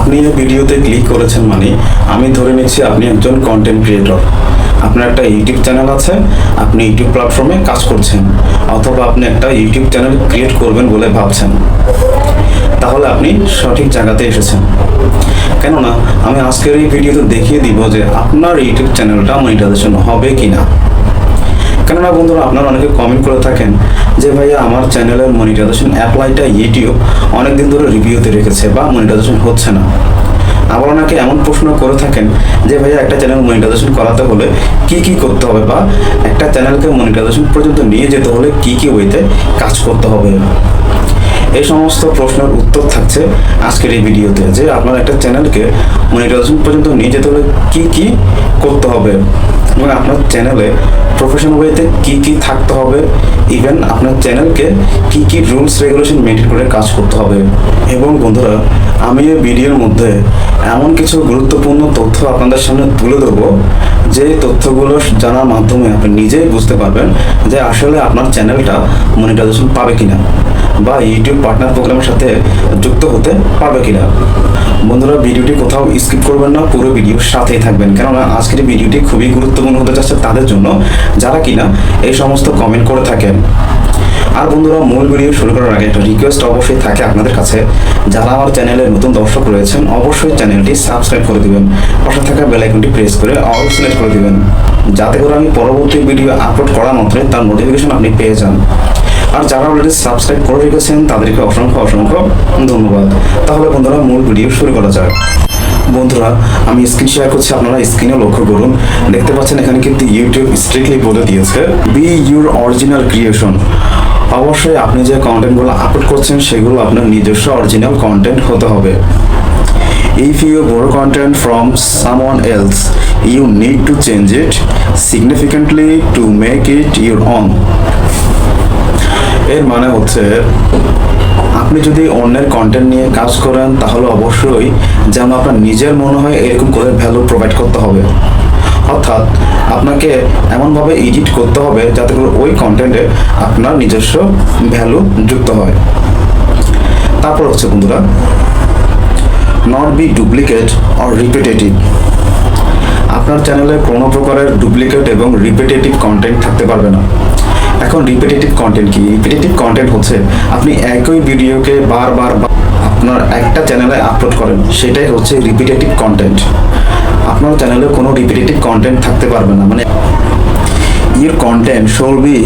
আপনি এই ভিডিওতে ক্লিক করেছেন মানে আমি ধরে নিচ্ছি আপনি একজন কন্টেন্ট ক্রিয়েটর। আপনার একটা ইউটিউব চ্যানেল আছে, আপনি ইউটিউব প্ল্যাটফর্মে কাজ করছেন, অথবা আপনি একটা ইউটিউব চ্যানেল ক্রিয়েট করবেন বলে ভাবছেন। তাহলে আপনি সঠিক জায়গাতে এসেছেন। কেননা আমি আজকের এই ভিডিওতে দেখিয়ে দিব যে আপনার ইউটিউব চ্যানেলটা মনিটাইজেশন হবে কিনা। কেননা বন্ধুরা, আপনারা অনেকে কমেন্ট করে থাকেন যে ভাইয়া আমার চ্যানেলের মনিটাইজেশন অ্যাপ্লাইটা ইউটিউব অনেকদিন ধরে রিভিউতে রেখেছে বা মনিটাইজেশন হচ্ছে না। আবার অনেকে এমন প্রশ্ন করে থাকেন যে ভাইয়া একটা চ্যানেল মনিটাইজেশন করাতে হলে কি কি করতে হবে, বা একটা চ্যানেলকে মনিটাইজেশন পর্যন্ত নিয়ে যেতে হলে কি কি ওয়েতে কাজ করতে হবে। এই সমস্ত প্রশ্নের উত্তর থাকছে আজকের এই ভিডিওতে, যে আপনার একটা চ্যানেলকে মনিটাইজেশন পর্যন্ত নিয়ে যেতে হলে কি কি করতে হবে, এবং আপনার চ্যানেলে প্রফেশনাল ওয়েতে কি কি থাকতে হবে, ইভেন আপনার চ্যানেলকে কি কি রুলস রেগুলেশন মেনটেন করে কাজ করতে হবে। এবং বন্ধুরা, আমি এই ভিডিওর মধ্যে এমন কিছু গুরুত্বপূর্ণ তথ্য আপনাদের সামনে তুলে ধরবো, যে তথ্যগুলো জানার মাধ্যমে আপনি নিজেই বুঝতে পারবেন যে আসলে আপনার চ্যানেলটা মনিটাইজেশন পাবে কিনা, বা ইউটিউব পার্টনার প্রোগ্রামের সাথে যুক্ত হতে পারবে কিনা। বন্ধুরা, ভিডিওটি কোথাও স্কিপ করবেন না, পুরো ভিডিওর সাথেই থাকবেন, কেননা আজকের ভিডিওটি খুবই গুরুত্বপূর্ণ হতে যাচ্ছে তাদের জন্য যারা কিনা এই সমস্ত কমেন্ট করে থাকেন। আর বন্ধুরা, মূল ভিডিও শুরু করার আগে একটা রিকোয়েস্ট অবশ্যই থাকে আপনাদের কাছে, যারা আমার চ্যানেলের নতুন দর্শক রয়েছেন অবশ্যই চ্যানেলটি সাবস্ক্রাইব করে দিবেন, পাশে থাকা বেল আইকনটি প্রেস করে অল সিলেক্ট করে দিবেন, যাতে করে আমি পরবর্তী ভিডিও আপলোড করা মাত্রই তার নোটিফিকেশন আপনি পেয়ে যান। আর যারা অলরেডি সাবস্ক্রাইব করে রেখেছেন তাদেরকে অসংখ্য অসংখ্য ধন্যবাদ। তাহলে বন্ধুরা, মূল ভিডিও শুরু করা যাক। বন্ধুরা, আমি স্ক্রিন শেয়ার করছি, আপনারা স্ক্রিনে লক্ষ্য করুন। দেখতে পাচ্ছেন এখানে কিন্তু ইউটিউব স্ট্রিক্টলি বলে দিয়েছে বি ইউর অরিজিনাল ক্রিয়েশন। অবশ্যই আপনি যে কন্টেন্টগুলো আপলোড করছেন সেগুলো আপনার নিজস্ব অরিজিনাল কন্টেন্ট হতে হবে। If you borrow content from someone else, you need to change it significantly to make it your own. এর মানে হচ্ছে, আপনি যদি অন্যের কন্টেন্ট নিয়ে কাজ করেন তাহলে অবশ্যই যেন আপনার নিজের মনে হয় এরকম করে ভ্যালু প্রোভাইড করতে হবে। অর্থাৎ আপনাকে এমনভাবে এডিট করতে হবে যাতে করে ওই কন্টেন্টে আপনার নিজস্ব ভ্যালু যুক্ত হয়। তারপর হচ্ছে বন্ধুরা, not be duplicate or repetitive. আপনার চ্যানেলে কোনো প্রকারের ডুপ্লিকেট এবং রিপিটেটিভ কন্টেন্ট থাকতে পারবে না। এখন রিপিটেটিভ কন্টেন্ট কি? রিপিটেটিভ কন্টেন্ট হচ্ছে আপনি একই ভিডিওকে বারবার আপনার একটা চ্যানেলে আপলোড করেন, সেটাই হচ্ছে রিপিটেটিভ কন্টেন্ট। আপনার চ্যানেলে কোনো রিপিটেটিভ কন্টেন্ট থাকতে পারবে না। মানে your content should be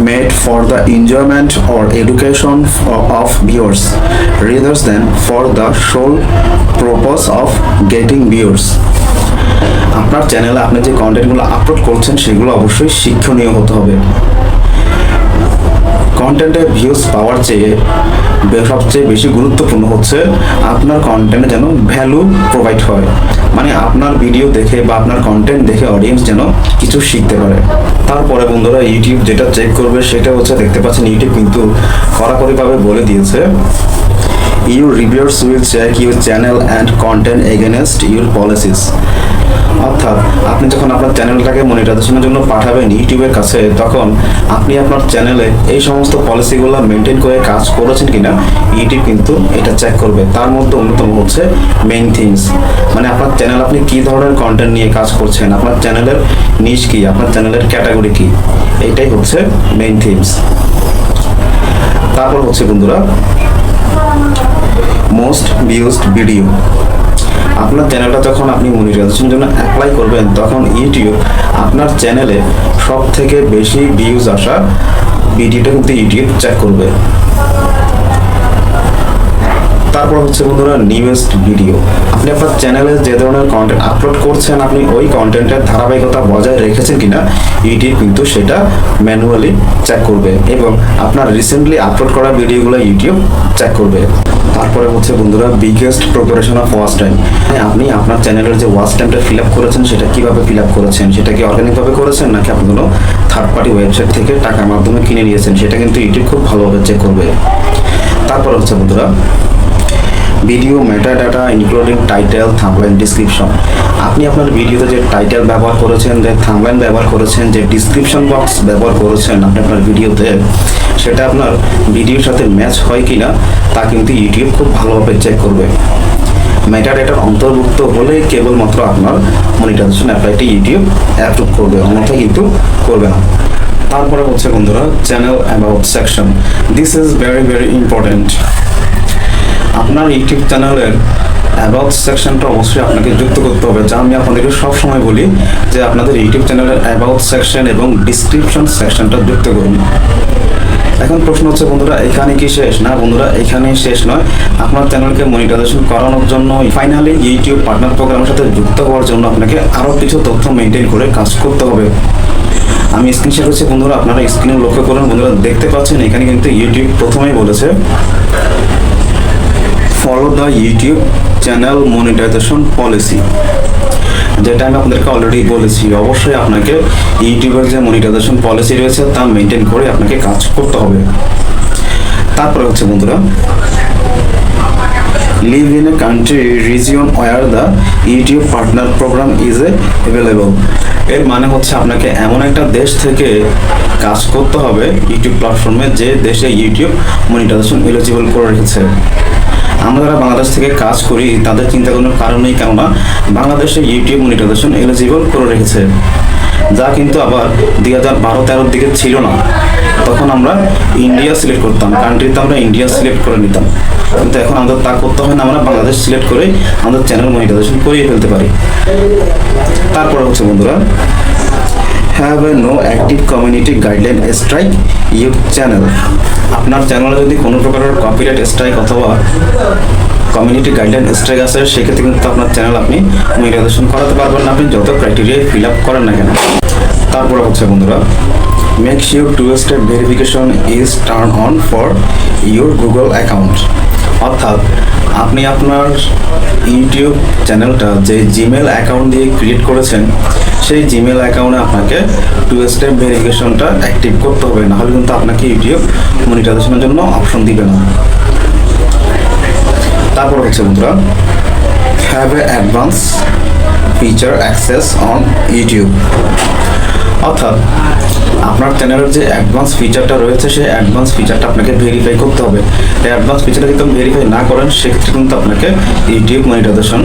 made for the enjoyment or education of viewers rather than for the sole purpose of getting viewers. আপনার চ্যানেলে আপনি যে কন্টেন্টগুলো আপলোড করছেন সেগুলো অবশ্যই শিক্ষণীয় হতে হবে। কন্টেন্টে ভিউজ পাওয়ার চেয়ে সবচেয়ে বেশি গুরুত্বপূর্ণ হচ্ছে আপনার কন্টেন্টে যেন ভ্যালু প্রোভাইড হয়। মানে আপনার ভিডিও দেখে বা আপনার কন্টেন্ট দেখে অডিয়েন্স যেন কিছু শিখতে পারে। তারপরে বন্ধুরা, ইউটিউব যেটা চেক করবে সেটা হচ্ছে, দেখতে পাচ্ছেন ইউটিউব কিন্তু কড়াকড়িভাবে বলে দিয়েছে, your reviewers will check your channel and content against your policies. অর্থাৎ আপনি যখন আপনার চ্যানেলটাকে মনিটাইজেশনের জন্য পাঠাবেন ইউটিউবের কাছে, তখন আপনি আপনার চ্যানেলে এই সমস্ত পলিসিগুলো মেনটেন করে কাজ করেছেন কিনা ইউটিউব কিন্তু এটা চেক করবে। তার মধ্যে অন্যতম হচ্ছে মেইন থিংস, মানে আপনার চ্যানেল আপনি কী ধরনের কন্টেন্ট নিয়ে কাজ করছেন, আপনার চ্যানেলের নিশ কী, আপনার চ্যানেলের ক্যাটাগরি কী, এইটাই হচ্ছে মেইন থিংস। তারপর হচ্ছে বন্ধুরা, মোস্ট ভিউজড ভিডিও। আপনার চ্যানেলটা যখন আপনি মনিটাইজেশনের জন্য অ্যাপ্লাই করবেন তখন ইউটিউব আপনার চ্যানেলে সব থেকে বেশি ভিউজ আসা ভিডিওটা কিন্তু ইউটিউব চেক করবে। তারপর হচ্ছে বন্ধুরা, নিউয়েস্ট ভিডিও। আপনি আপনার চ্যানেলে যে ধরনের কন্টেন্ট আপলোড করছেন, আপনি ওই কন্টেন্টের ধারাবাহিকতা বজায় রেখেছেন কিনা ইউটিউব কিন্তু সেটা ম্যানুয়ালি চেক করবে, এবং আপনার রিসেন্টলি আপলোড করা ভিডিওগুলো ইউটিউব চেক করবে। তারপরে হচ্ছে বন্ধুরা, biggest proportion of watch time. আপনি আপনার চ্যানেলের যে ওয়াচ টাইমটা ফিল আপ করেছেন সেটা কিভাবে ফিল আপ করেছেন, সেটা কি অর্গানিকভাবে করেছেন নাকি আপনি কোনো থার্ড পার্টি ওয়েবসাইট থেকে টাকার মাধ্যমে কিনে নিয়েছেন, সেটা কিন্তু ইউটিউব খুব ভালোভাবে চেক করবে। তারপরে হচ্ছে বন্ধুরা, video metadata including title, thumbnail, description. আপনি আপনার ভিডিওতে যে টাইটেল ব্যবহার করেছেন, যে থাম্বনেল ব্যবহার করেছেন, যে ডেসক্রিপশন বক্স ব্যবহার করেছেন আপনি আপনার ভিডিওতে, সেটা আপনার ভিডিওর সাথে ম্যাচ হয় কিনা তা কিন্তু ইউটিউব খুব ভালোভাবে চেক করবে। মেটাডেটার অন্তর্ভুক্ত হলেই কেবলমাত্র আপনার মনিটাইজেশন অ্যাপ্লাইটি ইউটিউব অ্যাপ্রুভ করবে, অন্যথায় কিন্তু করবে না। তারপরে হচ্ছে বন্ধুরা channel about section. This is very very important. আপনার ইউটিউব চ্যানেলের অ্যাবাউট সেকশনটা অবশ্যই আপনাকে যুক্ত করতে হবে, যা আমি আপনাদেরকে সবসময় বলি যে আপনাদের ইউটিউব চ্যানেলের অ্যাবাউট সেকশন এবং ডিসক্রিপশন সেকশনটা যুক্ত করুন। এখন প্রশ্ন হচ্ছে বন্ধুরা এখানে কি শেষ? না বন্ধুরা, এখানেই শেষ নয়। আপনার চ্যানেলকে মনিটাইজেশন করানোর জন্য ফাইনালি ইউটিউব পার্টনার প্রোগ্রামের সাথে যুক্ত হওয়ার জন্য আপনাকে আরও কিছু তথ্য মেনটেন করে কাজ করতে হবে। আমি স্ক্রিন শেয়ার করছি বন্ধুরা, আপনারা স্ক্রিনে লক্ষ্য করুন। বন্ধুরা দেখতে পাচ্ছেন এখানে কিন্তু ইউটিউব প্রথমেই বলেছে follow the YouTube channel monetization policy, যেটা আমি আপনাদেরকে অলরেডি বলেছি। অবশ্যই আপনাকে ইউটিউবের যে মনিটাইজেশন পলিসি রয়েছে তা মেনটেন করে আপনাকে কাজ করতে হবে। তারপরে হচ্ছে বন্ধুরা live in a country region where the YouTube partner program is available। এর মানে হচ্ছে আপনাকে এমন একটা দেশ থেকে কাজ করতে হবে ইউটিউব প্ল্যাটফর্মে যে দেশে ইউটিউব মনিটাইজেশন এলিজিবল করে রেখেছে। আমরা যারা বাংলাদেশ থেকে কাজ করি তাদের চিন্তা কোনো কারণ নেই, কেননা বাংলাদেশে ইউটিউব মনিটাইজেশন এলিজিবল করে রেখেছে, যা কিন্তু আবার 2012-13 দিকে ছিল না। তখন আমরা ইন্ডিয়া সিলেক্ট করতাম, কান্ট্রিতে আমরা ইন্ডিয়া সিলেক্ট করে নিতাম, কিন্তু এখন আমাদের তা করতে হয় না, আমরা বাংলাদেশ সিলেক্ট করে আমাদের চ্যানেল মনিটাইজেশন করিয়ে ফেলতে পারি। তারপরে হচ্ছে বন্ধুরা have a no active community guideline strike your channel. আপনার চ্যানেলে যদি কোনো প্রকারের কপিরাইট স্ট্রাইক অথবা কমিউনিটি গাইডলাইন স্ট্রাইক আছে, সেক্ষেত্রে কিন্তু আপনার চ্যানেল আপনি মনিটাইজেশন করাতে পারবেন না, আপনি যত ক্রাইটেরিয়া ফিল আপ করেন না কেন। তারপরে হচ্ছে বন্ধুরা make sure to step verification is turn on for your Google account. অর্থাৎ আপনি আপনার ইউটিউব চ্যানেলটা যে জিমেল অ্যাকাউন্ট দিয়ে ক্রিয়েট করেছেন সেই জিমেল অ্যাকাউন্টে আপনাকে 2 স্টেপ ভেরিফিকেশনটা অ্যাক্টিভ করতে হবে, নাহলে কিন্তু আপনাকে ইউটিউব মনিটাইজেশনের জন্য অপশন দিবে না। তারপর হচ্ছে বন্ধুরা have A advance feature access on YouTube. অর্থাৎ আপনার চ্যানেলের যে অ্যাডভান্স ফিচারটা রয়েছে সেই অ্যাডভান্স ফিচারটা আপনাকে ভেরিফাই করতে হবে। এই অ্যাডভান্স ফিচারটা যদি ভেরিফাই না করেন সেক্ষেত্রে কিন্তু আপনাকে ইউটিউব মনিটাইজেশন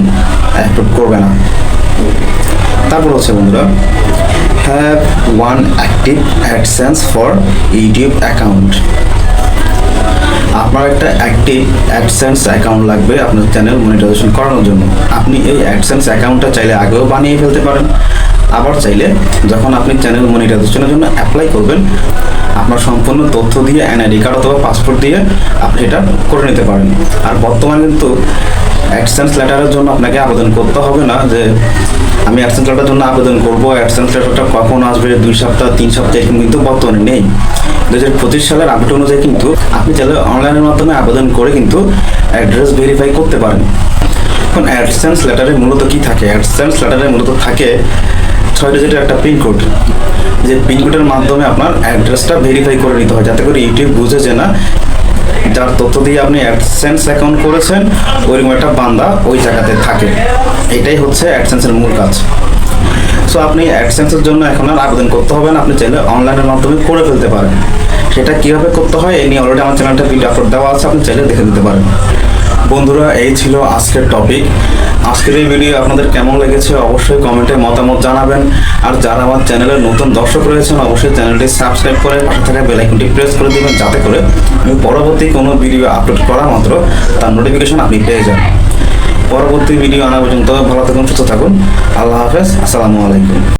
অ্যাপ্রুভ করবে না। তারপর হচ্ছে বন্ধুরা have one active AdSense for YouTube account. আপনার একটা অ্যাক্টিভ অ্যাডসেন্স অ্যাকাউন্ট লাগবে আপনার চ্যানেল মনিটাইজেশন করানোর জন্য। আপনি এই অ্যাডসেন্স অ্যাকাউন্টটা চাইলে আগেও বানিয়ে ফেলতে পারেন, আবার চাইলে যখন আপনি চ্যানেল মনিটাইজেশনের জন্য অ্যাপ্লাই করবেন আপনার সম্পূর্ণ তথ্য দিয়ে এনআইডি কার্ড অথবা পাসপোর্ট দিয়ে আপনি এটা করে নিতে পারেন। আর বর্তমানে কিন্তু অ্যাডসেন্স লেটারের জন্য আপনাকে আবেদন করতে হবে না, যে আমি অ্যাডসেন্স লেটারের জন্য আবেদন করবো, অ্যাডসেন্স লেটারটা কখন আসবে 2 সপ্তাহ 3 সপ্তাহ এরকম কিন্তু বর্তমানে নেই। 2025 সালের আপডেট অনুযায়ী কিন্তু আপনি চাইলে অনলাইনের মাধ্যমে আবেদন করে কিন্তু অ্যাড্রেস ভেরিফাই করতে পারেন। এখন অ্যাডসেন্স লেটারে মূলত কি থাকে? অ্যাডসেন্স লেটারে মূলত থাকে 6 ডিজিটের একটা পিনকোড, যে পিনকোডের মাধ্যমে আপনার অ্যাড্রেসটা ভেরিফাই করে নিতে হয়, যাতে করে ইউটিউব বুঝে যে না যার তথ্য দিয়ে আপনি অ্যাডসেন্স অ্যাকাউন্ট করেছেন ওইরকম একটা বান্দা ওই জায়গাতে থাকে। এটাই হচ্ছে অ্যাডসেন্সের মূল কাজ। সো আপনি অ্যাডসেন্সের জন্য এখন আর আবেদন করতে হবে না, আপনি চাইলে অনলাইনের মাধ্যমে করে ফেলতে পারেন। সেটা কীভাবে করতে হয় এই নিয়ে অলরেডি আমার চ্যানেলটা ভিডিও আপলোড দেওয়া আছে, আপনি চাইলে দেখে দিতে পারেন। বন্ধুরা এই ছিল আজকের টপিক। আজকের এই ভিডিও আপনাদের কেমন লেগেছে অবশ্যই কমেন্টে মতামত জানাবেন। আর যারা আমার চ্যানেলের নতুন দর্শক রয়েছেন অবশ্যই চ্যানেলটি সাবস্ক্রাইব করে পাশে থাকা বেল আইকনটি প্রেস করে দিবেন, যাতে করে আমি পরবর্তী কোনো ভিডিও আপলোড করা মাত্র তার নোটিফিকেশন আপনি পেয়ে যান। পরবর্তী ভিডিও আনা পর্যন্ত ভালো থাকুন, সুস্থ থাকুন। আল্লাহ হাফেজ, আসসালামু আলাইকুম।